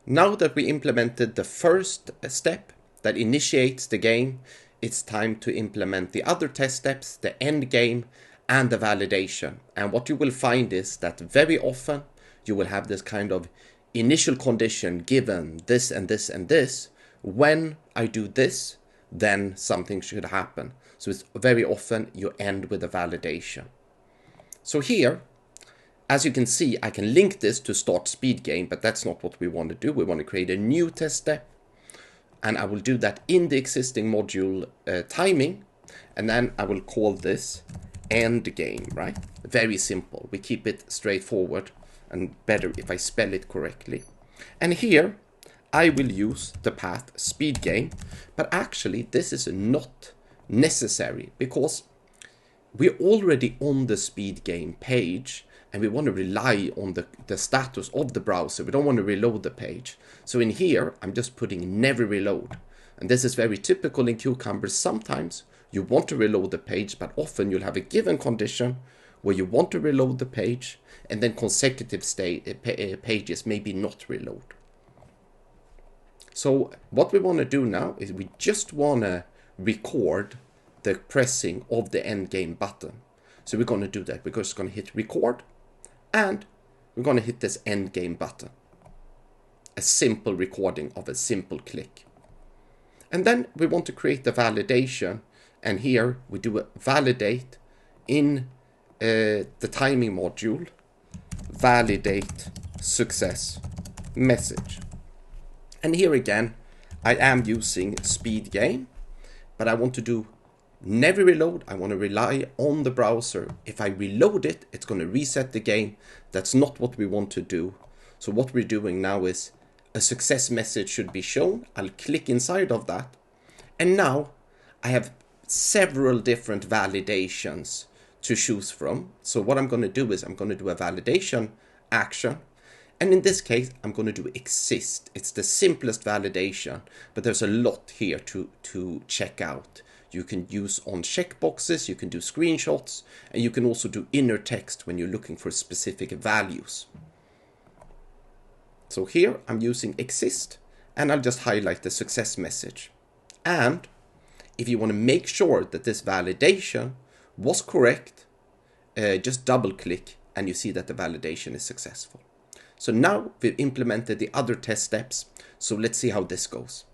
Now that we implemented the first step that initiates the game, it's time to implement the other test steps, the end game and the validation. And what you will find is that very often you will have this kind of initial condition given this and this and this. When I do this, then something should happen. So it's very often you end with a validation. So here, as you can see, I can link this to start speed game, but that's not what we want to do. We want to create a new test step, and I will do that in the existing module timing, and then I will call this end game, right? Very simple. We keep it straightforward and better if I spell it correctly. And here I will use the path speed game, but actually this is not necessary because we're already on the speed game page and we want to rely on the status of the browser. We don't want to reload the page. So in here, I'm just putting never reload. And this is very typical in Cucumber. Sometimes you want to reload the page, but often you'll have a given condition where you want to reload the page and then consecutive pages maybe not reload. So what we want to do now is we just want to record the pressing of the end game button. So we're going to do that. We're just going to hit record and we're going to hit this end game button. A simple recording of a simple click. And then we want to create the validation, and here we do a validate in the timing module, validate success message. And here again, I am using speed game, but I want to do never reload. I want to rely on the browser. If I reload it, it's going to reset the game. That's not what we want to do. So what we're doing now is a success message should be shown. I'll click inside of that. And now I have several different validations to choose from. So what I'm going to do is I'm going to do a validation action. And in this case, I'm going to do exist. It's the simplest validation, but there's a lot here to check out. You can use on checkboxes, you can do screenshots, and you can also do inner text when you're looking for specific values. So here I'm using exist, and I'll just highlight the success message. And if you want to make sure that this validation was correct, just double click and you see that the validation is successful. So now we've implemented the other test steps. So let's see how this goes.